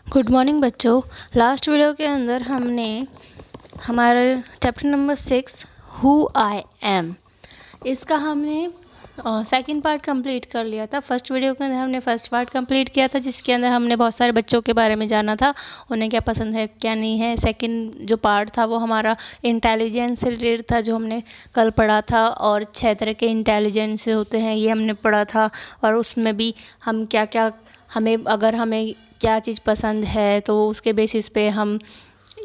Good morning बच्चों। Last video के अंदर हमने हमारे chapter number 6 who I am इसका हमने सेकंड पार्ट कंप्लीट कर लिया था। फर्स्ट वीडियो के अंदर हमने फर्स्ट पार्ट कंप्लीट किया था, जिसके अंदर हमने बहुत सारे बच्चों के बारे में जाना था, उन्हें क्या पसंद है क्या नहीं है। सेकंड जो पार्ट था वो हमारा इंटेलिजेंस से रिलेटेड था, जो हमने कल पढ़ा था, और 6 तरह के इंटेलिजेंस होते हैं ये हमने पढ़ा था। और उसमें भी हम क्या क्या हमें क्या चीज़ पसंद है तो उसके बेसिस पे हम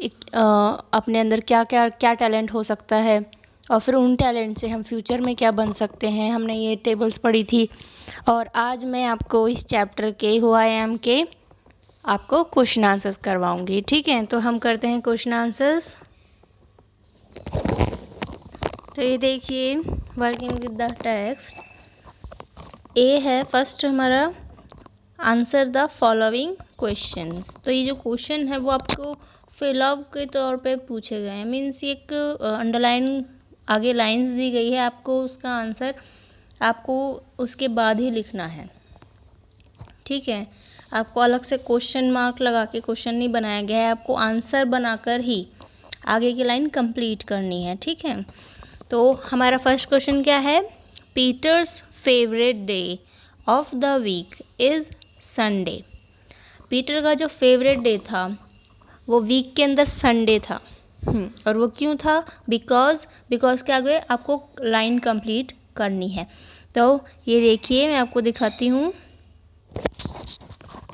अपने अंदर क्या टैलेंट हो सकता है, और फिर उन टैलेंट से हम फ्यूचर में क्या बन सकते हैं, हमने ये टेबल्स पढ़ी थी। और आज मैं आपको इस चैप्टर के हु आई एम के आपको क्वेश्चन आंसर्स करवाऊंगी। ठीक है, तो हम करते हैं क्वेश्चन आंसर्स। तो ये देखिए, वर्किंग विद द टेक्स्ट। ए है फर्स्ट हमारा, आंसर द फॉलोइंग क्वेश्चंस। तो ये जो क्वेश्चन है वो आपको फिलअप के तौर पे पूछे गए हैं, मीन्स एक अंडरलाइन आगे लाइंस दी गई है, आपको उसका आंसर आपको उसके बाद ही लिखना है। ठीक है, आपको अलग से क्वेश्चन मार्क लगा के क्वेश्चन नहीं बनाया गया है, आपको आंसर बनाकर ही आगे की लाइन कंप्लीट करनी है। ठीक है, तो हमारा फर्स्ट क्वेश्चन क्या है? Peter's favourite day of the week is Sunday. Peter का जो फेवरेट डे था वो वीक के अंदर संडे था। और वो क्यों था? बिकॉज के आगे आपको लाइन कंप्लीट करनी है। तो ये देखिए, मैं आपको दिखाती हूँ।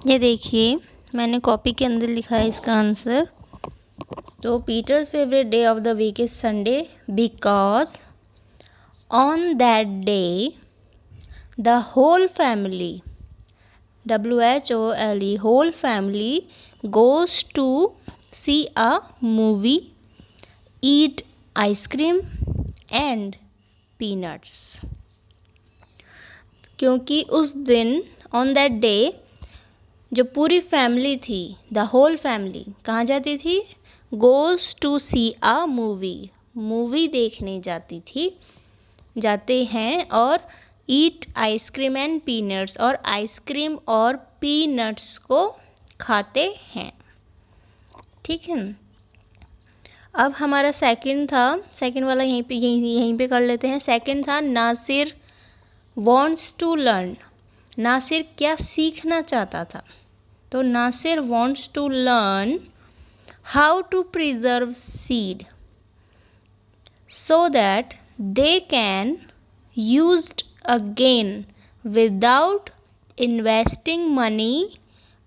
ये देखिए, मैंने कॉपी के अंदर लिखा है इसका आंसर। तो Peter's favourite day of the week is Sunday because on that day the whole family, WHOLE, whole family goes to see a movie, eat ice cream and peanuts। क्योंकि उस दिन on that day जो पूरी family थी, the whole family कहाँ जाती थी? goes to see a movie, movie देखने जाते हैं, और ईट आइसक्रीम एंड पीनट्स, और आइसक्रीम और पीनट्स को खाते हैं। ठीक है, अब हमारा सेकंड वाला यहीं पे कर लेते हैं। सेकंड था Nasir wants to learn. Nasir क्या सीखना चाहता था? तो Nasir wants to learn how to preserve seed so that they can used again without investing money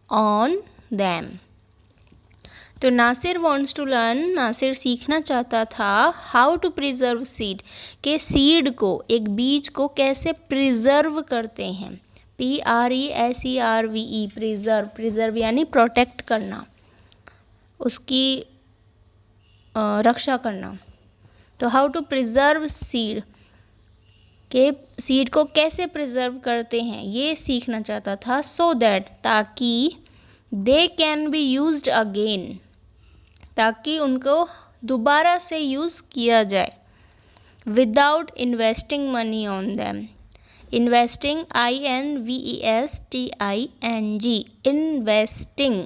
on them। तो Nasir wants to learn, Nasir सीखना चाहता था how to preserve seed, के सीड को, एक बीज को कैसे प्रिजर्व करते हैं। PRESERVE, प्रिजर्व यानी प्रोटेक्ट करना, उसकी रक्षा करना। तो हाउ टू प्रिजर्व सीड, के सीड को कैसे प्रिजर्व करते हैं ये सीखना चाहता था। सो दैट, ताकि they can be used again, ताकि उनको दोबारा से यूज़ किया जाए। Without investing money on them, investing INVESTING, investing,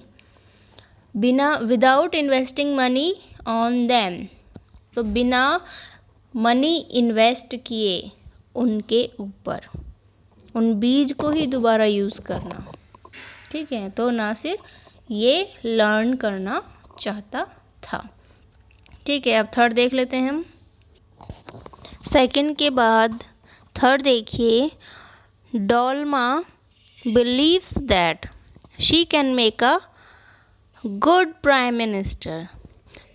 बिना, without investing money on them, तो बिना मनी इन्वेस्ट किए उनके ऊपर, उन बीज को ही दोबारा यूज़ करना। ठीक है, तो नासिर ये लर्न करना चाहता था। ठीक है, अब थर्ड देख लेते हैं हम। सेकंड के बाद थर्ड देखिए, Dolma believes that she can make a good prime minister.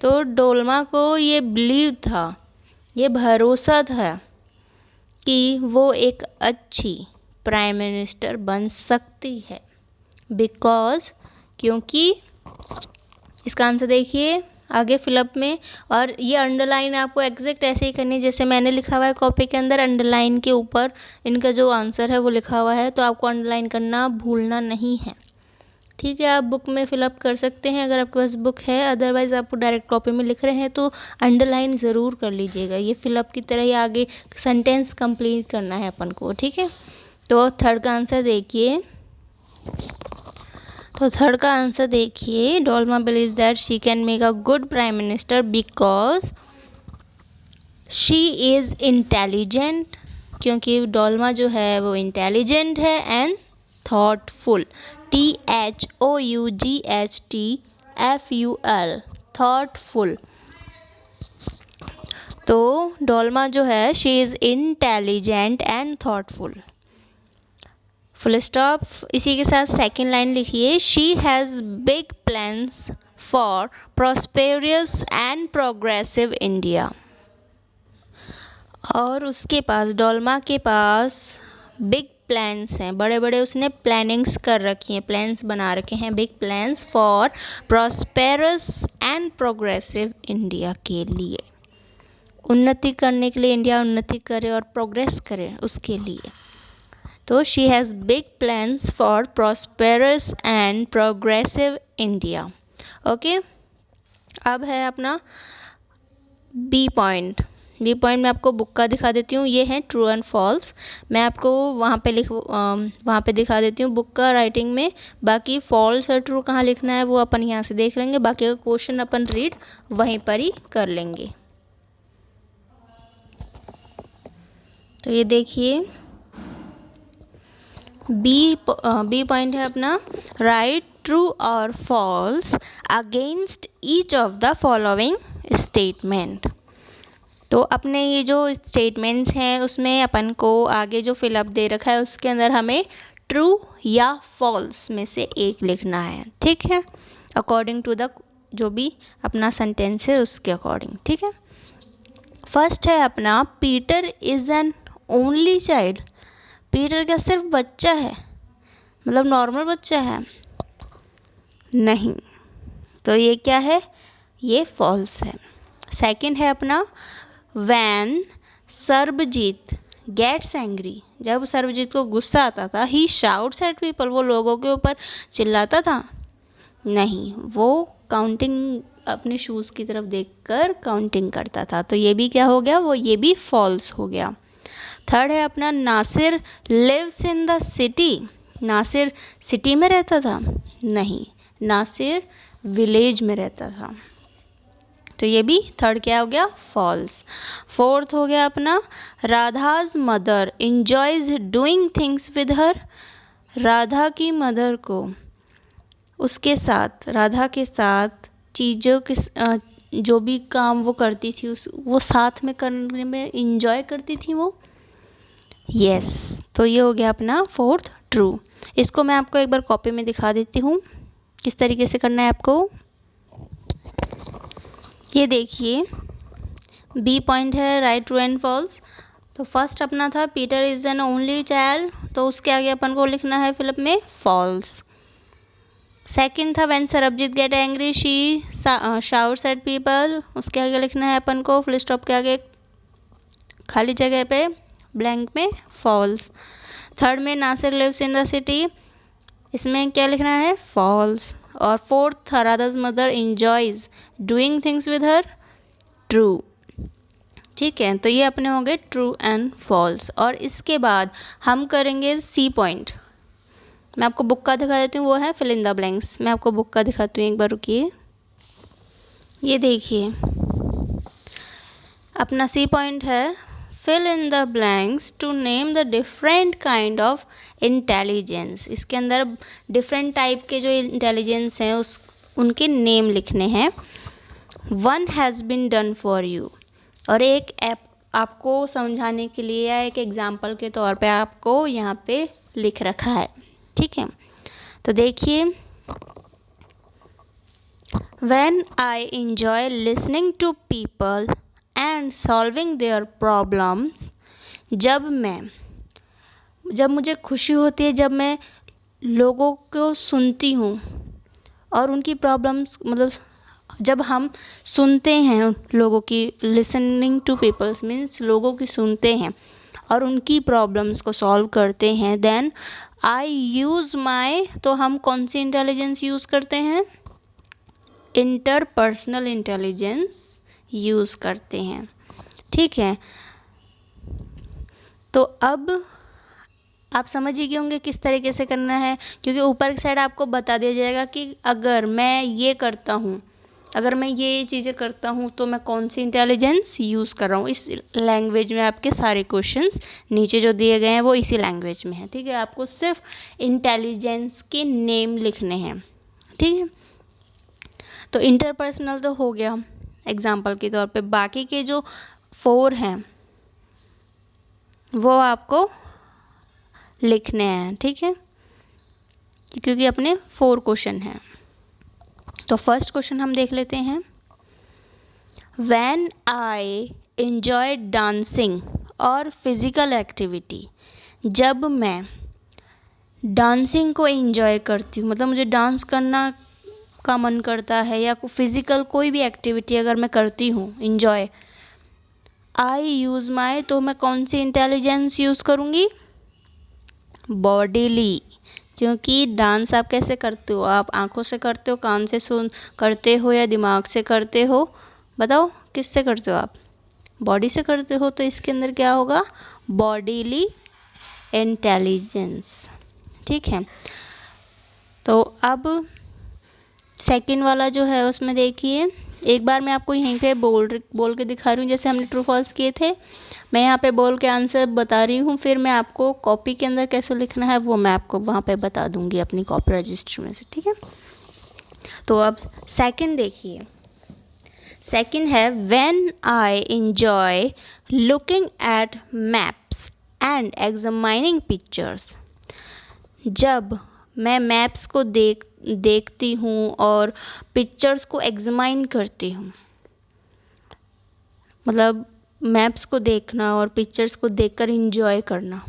तो डोल्मा को ये बिलीव था, ये भरोसा था कि वो एक अच्छी प्राइम मिनिस्टर बन सकती है। बिकॉज, क्योंकि, इसका आंसर देखिए आगे फिलअप में, और ये अंडरलाइन आपको एग्जैक्ट ऐसे ही करनी है जैसे मैंने लिखा हुआ है कॉपी के अंदर। अंडरलाइन के ऊपर इनका जो आंसर है वो लिखा हुआ है, तो आपको अंडरलाइन करना भूलना नहीं है। ठीक है, आप बुक में फिलअप कर सकते हैं अगर आपके पास बुक है, अदरवाइज़ आप डायरेक्ट कॉपी में लिख रहे हैं तो अंडरलाइन ज़रूर कर लीजिएगा। ये फिलअप की तरह ही आगे सेंटेंस कंप्लीट करना है अपन को। ठीक है, तो थर्ड का आंसर देखिए। तो थर्ड का आंसर देखिए, Dolma believe that she can make a good prime minister because she is intelligent, क्योंकि डोल्मा जो है वो इंटेलिजेंट है, एंड थॉटफुल, THOUGHTFUL, थॉटफुल। तो डोल्मा जो है she is intelligent and thoughtful, full stop. इसी के साथ सेकेंड लाइन लिखिए, she has big plans for prosperous and progressive India. और उसके पास, डोल्मा के पास बिग प्लान्स हैं, बड़े बड़े उसने प्लानिंग्स कर रखी हैं, प्लान्स बना रखे हैं, big plans for prosperous and progressive India के लिए, उन्नति करने के लिए, इंडिया उन्नति करे और प्रोग्रेस करे उसके लिए। तो she has big plans for prosperous and progressive India. Okay, अब है अपना बी पॉइंट। बी पॉइंट में आपको बुक का दिखा देती हूँ, ये है ट्रू एंड फॉल्स। मैं आपको वहाँ पे दिखा देती हूँ बुक का राइटिंग में, बाकी फॉल्स और ट्रू कहाँ लिखना है वो अपन यहाँ से देख लेंगे, बाकी का क्वेश्चन अपन रीड वहीं पर ही कर लेंगे। तो ये देखिए, बी पॉइंट है अपना, राइट ट्रू और false against each of the following statement. तो अपने ये जो स्टेटमेंट्स हैं उसमें अपन को आगे जो फिलअप दे रखा है उसके अंदर हमें ट्रू या फॉल्स में से एक लिखना है, ठीक है, अकॉर्डिंग टू द जो भी अपना सेंटेंस है उसके अकॉर्डिंग, ठीक है। फर्स्ट है अपना, Peter is an only child. Peter क्या सिर्फ बच्चा है, मतलब नॉर्मल बच्चा है? नहीं, तो ये क्या है, ये फॉल्स है। सेकंड है अपना, वैन सर्बजीत गेट्स एंग्री। जब सर्बजीत को गुस्सा आता था, ही शाउट्स एट पीपल, वो लोगों के ऊपर चिल्लाता था? नहीं, वो काउंटिंग अपने शूज़ की तरफ देखकर काउंटिंग करता था। तो ये भी क्या हो गया, वो ये भी फॉल्स हो गया। थर्ड है अपना, Nasir lives in the city. Nasir city में रहता था? नहीं, नासिर विलेज में रहता था। तो ये भी थर्ड क्या हो गया, फॉल्स। फोर्थ हो गया अपना, Radha's mother enjoys doing things with her. Radha की मदर को उसके साथ, राधा के साथ चीज़ों के जो भी काम वो करती थी वो साथ में करने में इंजॉय करती थी वो। यस, तो ये हो गया अपना फोर्थ ट्रू। इसको मैं आपको एक बार कॉपी में दिखा देती हूँ किस तरीके से करना है आपको। ये देखिए, बी पॉइंट है राइट ट्रू एंड फॉल्स। तो फर्स्ट अपना था Peter is an only child, तो उसके आगे अपन को लिखना है फिलअप में फॉल्स। सेकंड था when Sarabjit get angry she shouts at people, उसके आगे लिखना है अपन को फुल स्टॉप के आगे खाली जगह पे ब्लैंक में फॉल्स। थर्ड में Nasir lives in the city, इसमें क्या लिखना है, फॉल्स। और फोर्थ था Radha's mother enjoys doing things with her, true. ठीक है, तो ये अपने हो गए ट्रू एंड फॉल्स। और इसके बाद हम करेंगे सी पॉइंट। मैं आपको बुक का दिखा देती हूँ, वो है फिल इन द ब्लैंक्स। मैं आपको बुक का दिखाती हूँ, एक बार रुकिए। ये देखिए, अपना सी पॉइंट है, fill in the blanks to name the different kind of intelligence. इसके अंदर डिफरेंट टाइप के जो इंटेलिजेंस हैं उनके नेम लिखने हैं। One has been done for you, और एक ऐप आपको समझाने के लिए या एक एग्जाम्पल के तौर पे आपको यहाँ पे लिख रखा है, ठीक है। तो देखिए, when I enjoy listening to people and solving their problems, जब मुझे खुशी होती है जब मैं लोगों को सुनती हूँ और उनकी प्रॉब्लम्स, मतलब जब हम सुनते हैं लोगों की, लिसनिंग टू पीपल्स मीन्स लोगों की सुनते हैं और उनकी प्रॉब्लम्स को सॉल्व करते हैं, देन आई यूज़ माई, तो हम कौन सी इंटेलिजेंस यूज़ करते हैं, इंटरपर्सनल इंटेलिजेंस यूज़ करते हैं, ठीक है। तो अब आप समझ ही गए होंगे किस तरीके से करना है, क्योंकि ऊपर की साइड आपको बता दिया जाएगा कि अगर मैं ये करता हूँ, अगर मैं ये चीज़ें करता हूँ तो मैं कौन सी इंटेलिजेंस यूज़ कर रहा हूँ। इस लैंग्वेज में आपके सारे क्वेश्चंस नीचे जो दिए गए हैं वो इसी लैंग्वेज में है, ठीक है। आपको सिर्फ इंटेलिजेंस के नेम लिखने हैं, ठीक है। तो इंटरपर्सनल तो हो गया एग्जाम्पल के तौर पे, बाकी के जो 4 हैं वो आपको लिखने हैं, ठीक है, क्योंकि अपने 4 क्वेश्चन हैं। तो फर्स्ट क्वेश्चन हम देख लेते हैं। When I enjoy dancing और फिज़िकल एक्टिविटी, जब मैं डांसिंग को एंजॉय करती हूँ, मतलब मुझे डांस करना का मन करता है या फिज़िकल कोई भी एक्टिविटी अगर मैं करती हूँ एंजॉय, आई यूज़ माई, तो मैं कौन सी इंटेलिजेंस यूज़ करूँगी? बॉडीली, क्योंकि डांस आप कैसे करते हो? आप आंखों से करते हो, कान से सुन करते हो या दिमाग से करते हो? बताओ किससे करते हो आप? बॉडी से करते हो, तो इसके अंदर क्या होगा? बॉडीली इंटेलिजेंस, ठीक है। तो अब सेकंड वाला जो है उसमें देखिए, एक बार मैं आपको यहीं पे बोल के दिखा रही हूँ, जैसे हमने ट्रू फॉल्स किए थे। मैं यहाँ पे बोल के आंसर बता रही हूँ, फिर मैं आपको कॉपी के अंदर कैसे लिखना है वो मैं आपको वहाँ पे बता दूँगी अपनी कॉपी रजिस्टर में से, ठीक है। तो अब सेकंड देखिए, सेकंड है when I enjoy looking at maps and examining pictures, जब मैं मैप्स को देखती हूँ और पिक्चर्स को एग्जामाइन करती हूँ, मतलब मैप्स को देखना और पिक्चर्स को देखकर एंजॉय करना,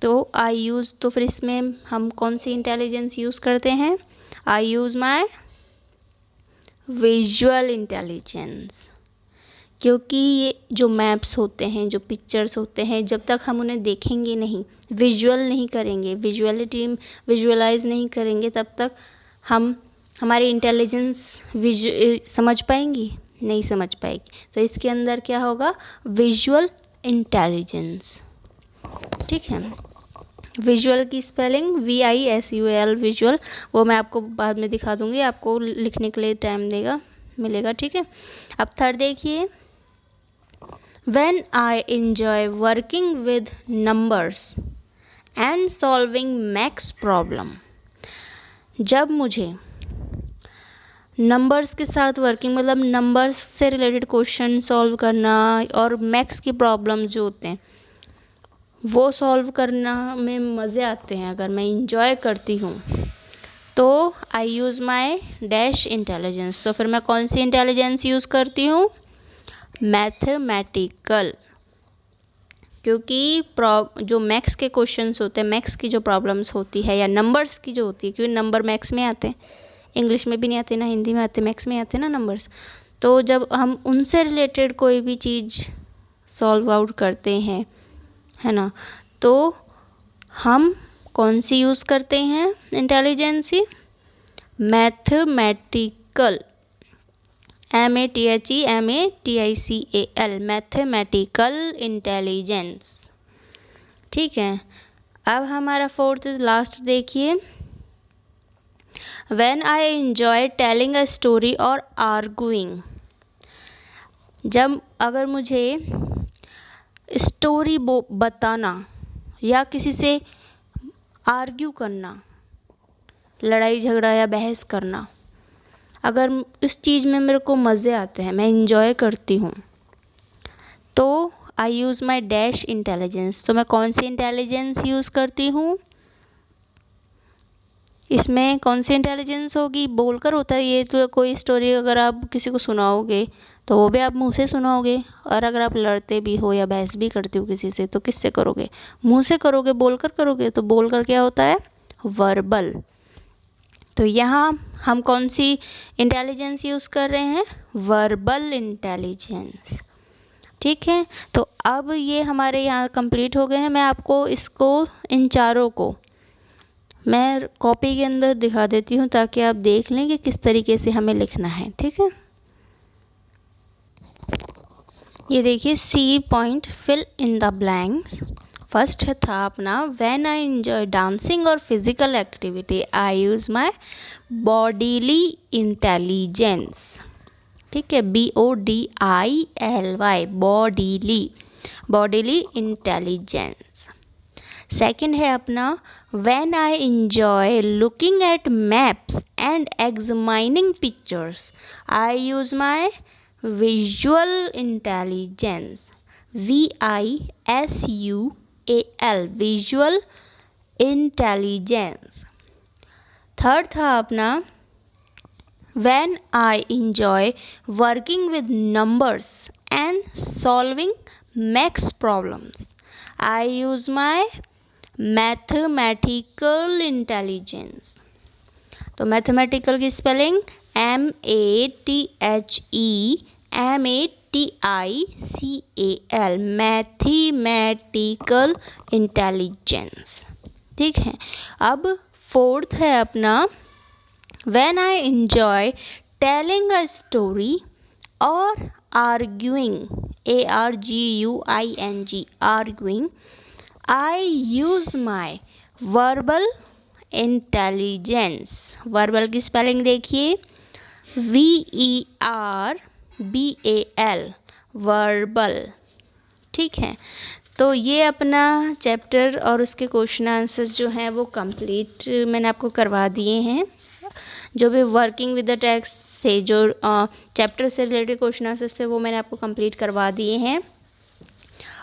तो आई यूज़, तो फिर इसमें हम कौन सी इंटेलिजेंस यूज़ करते हैं? आई यूज़ माई विजुअल इंटेलिजेंस, क्योंकि ये जो मैप्स होते हैं, जो पिक्चर्स होते हैं, जब तक हम उन्हें देखेंगे नहीं, विजुअल नहीं करेंगे, विजुअलाइज नहीं करेंगे, तब तक हम हमारी इंटेलिजेंस समझ पाएंगी? नहीं समझ पाएगी। तो इसके अंदर क्या होगा? विजुअल इंटेलिजेंस, ठीक है। विजुअल की स्पेलिंग VISUAL, विजुअल, वो मैं आपको बाद में दिखा दूँगी, आपको लिखने के लिए टाइम मिलेगा, ठीक है। अब थर्ड देखिए, When I enjoy working with numbers and solving max problem, जब मुझे नंबर्स के साथ वर्किंग, मतलब नंबर्स से रिलेटेड क्वेश्चन सॉल्व करना और मैक्स की प्रॉब्लम जो होते हैं वो सॉल्व करना में मज़े आते हैं, अगर मैं इंजॉय करती हूँ, तो आई यूज़ माई डैश इंटेलिजेंस, तो फिर मैं कौन सी इंटेलिजेंस यूज़ करती हूँ? मैथमेटिकल, क्योंकि जो मैथ्स के क्वेश्चंस होते हैं, मैथ्स की जो प्रॉब्लम्स होती है या नंबर्स की जो होती है, क्योंकि नंबर मैथ्स में आते हैं, इंग्लिश में भी नहीं आते ना हिंदी में आते, मैथ्स में आते ना नंबर्स। तो जब हम उनसे रिलेटेड कोई भी चीज़ सॉल्व आउट करते हैं, है ना, तो हम कौन सी यूज़ करते हैं intelligence? Mathematical, MATHEMATICAL, mathematical intelligence, ठीक है। अब हमारा फोर्थ लास्ट देखिए, when I enjoy telling a story और आर्गुइंग, जब अगर मुझे स्टोरी बताना या किसी से आर्ग्यू करना, लड़ाई झगड़ा या बहस करना, अगर इस चीज़ में मेरे को मज़े आते हैं, मैं इंजॉय करती हूँ, तो आई यूज़ माई डैश इंटेलिजेंस, तो मैं कौन सी इंटेलिजेंस यूज़ करती हूँ? इसमें कौन सी इंटेलिजेंस होगी? बोलकर होता है ये, तो कोई स्टोरी अगर आप किसी को सुनाओगे तो वो भी आप मुंह से सुनाओगे, और अगर आप लड़ते भी हो या बहस भी करते हो किसी से, तो किससे करोगे? मुंह से करोगे, बोलकर करोगे। तो बोलकर क्या होता है? वर्बल। तो यहाँ हम कौन सी इंटेलिजेंस यूज़ कर रहे हैं? वर्बल इंटेलिजेंस, ठीक है। तो अब ये हमारे यहाँ कंप्लीट हो गए हैं। मैं आपको इसको, इन चारों को मैं कॉपी के अंदर दिखा देती हूँ ताकि आप देख लें कि किस तरीके से हमें लिखना है, ठीक है। ये देखिए, C point fill in the blanks, first था अपना व्हेन आई एंजॉय डांसिंग और physical activity I use my bodily intelligence. ठीक है, BODILY, बॉडीली इंटेलिजेंस। सेकंड है अपना when I enjoy looking at maps and examining pictures I use my visual intelligence, VISUAL, visual intelligence. Third था अपना when I enjoy working with numbers and solving maths problems I use my mathematical intelligence। तो mathematical की spelling MATHEMATICAL, mathematical intelligence. ठीक है, अब fourth है अपना when I enjoy telling a story or arguing, arguing, I use my verbal intelligence। Verbal की spelling देखिए VERBAL, verbal. ठीक है, तो ये अपना चैप्टर और उसके क्वेश्चन आंसर्स जो हैं वो कंप्लीट मैंने आपको करवा दिए हैं। जो भी वर्किंग विद द टेक्स्ट थे, जो चैप्टर से रिलेटेड क्वेश्चन आंसर्स थे, वो मैंने आपको कंप्लीट करवा दिए हैं।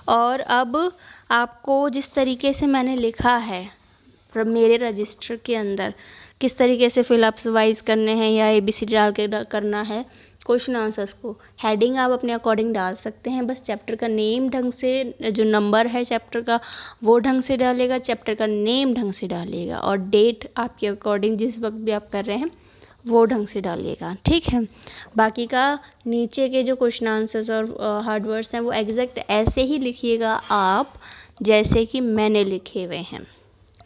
और अब आपको जिस तरीके से मैंने लिखा है मेरे रजिस्टर के अंदर, किस तरीके से फिलअप्स वाइज करने हैं या ABCD डाल के करना है क्वेश्चन आंसर्स को, हेडिंग आप अपने अकॉर्डिंग डाल सकते हैं। बस चैप्टर का नेम ढंग से, जो नंबर है चैप्टर का वो ढंग से डालेगा, चैप्टर का नेम ढंग से डालिएगा, और डेट आपके अकॉर्डिंग जिस वक्त भी आप कर रहे हैं वो ढंग से डालिएगा। ठीक है, बाकी का नीचे के जो क्वेश्चन आंसर्स और हार्ड वर्ड्स हैं वो एग्जैक्ट ऐसे ही लिखिएगा आप जैसे कि मैंने लिखे हुए हैं।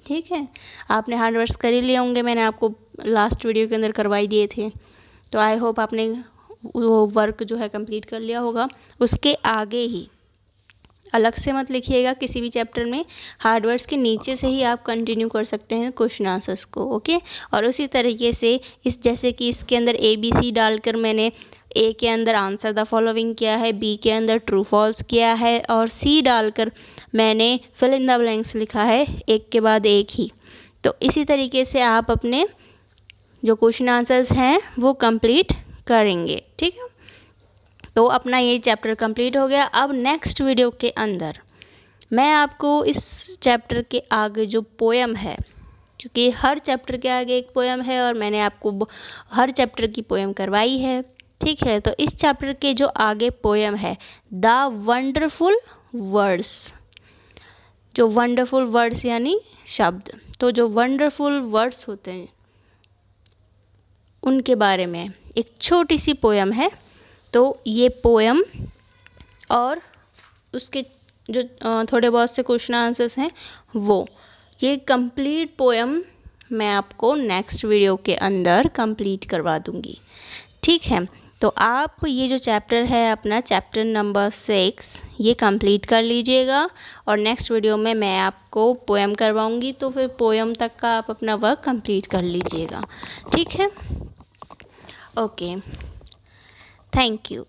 ठीक है, आपने हार्ड वर्ड्स कर ही लिए होंगे, मैंने आपको लास्ट वीडियो के अंदर करवाई दिए थे। तो आई होप आपने वो वर्क जो है कंप्लीट कर लिया होगा। उसके आगे ही अलग से मत लिखिएगा किसी भी चैप्टर में, हार्ड वर्ड्स के नीचे से ही आप कंटिन्यू कर सकते हैं क्वेश्चन आंसर्स को। ओके, और उसी तरीके से इस जैसे कि इसके अंदर ABC डालकर मैंने A के अंदर आंसर द फॉलोइंग किया है, B के अंदर ट्रू फॉल्स किया है, और C डालकर मैंने फिल इन द ब्लैंक्स लिखा है, एक के बाद एक ही। तो इसी तरीके से आप अपने जो क्वेश्चन आंसर्स हैं वो कंप्लीट करेंगे। ठीक है, तो अपना ये चैप्टर कंप्लीट हो गया। अब नेक्स्ट वीडियो के अंदर मैं आपको इस चैप्टर के आगे जो पोएम है, क्योंकि हर चैप्टर के आगे एक पोएम है और मैंने आपको हर चैप्टर की पोएम करवाई है। ठीक है, तो इस चैप्टर के जो आगे पोएम है द वंडरफुल वर्ड्स, जो वंडरफुल वर्ड्स यानी शब्द, तो जो वंडरफुल वर्ड्स होते हैं उनके बारे में एक छोटी सी पोएम है। तो ये पोएम और उसके जो थोड़े बहुत से क्वेश्चन आंसर्स हैं वो, ये कंप्लीट पोएम मैं आपको नेक्स्ट वीडियो के अंदर कंप्लीट करवा दूंगी। ठीक है, तो आप ये जो चैप्टर है अपना चैप्टर नंबर 6 ये कंप्लीट कर लीजिएगा, और नेक्स्ट वीडियो में मैं आपको पोएम करवाऊंगी, तो फिर पोएम तक का आप अपना वर्क कंप्लीट कर लीजिएगा। ठीक है, ओके, थैंक यू।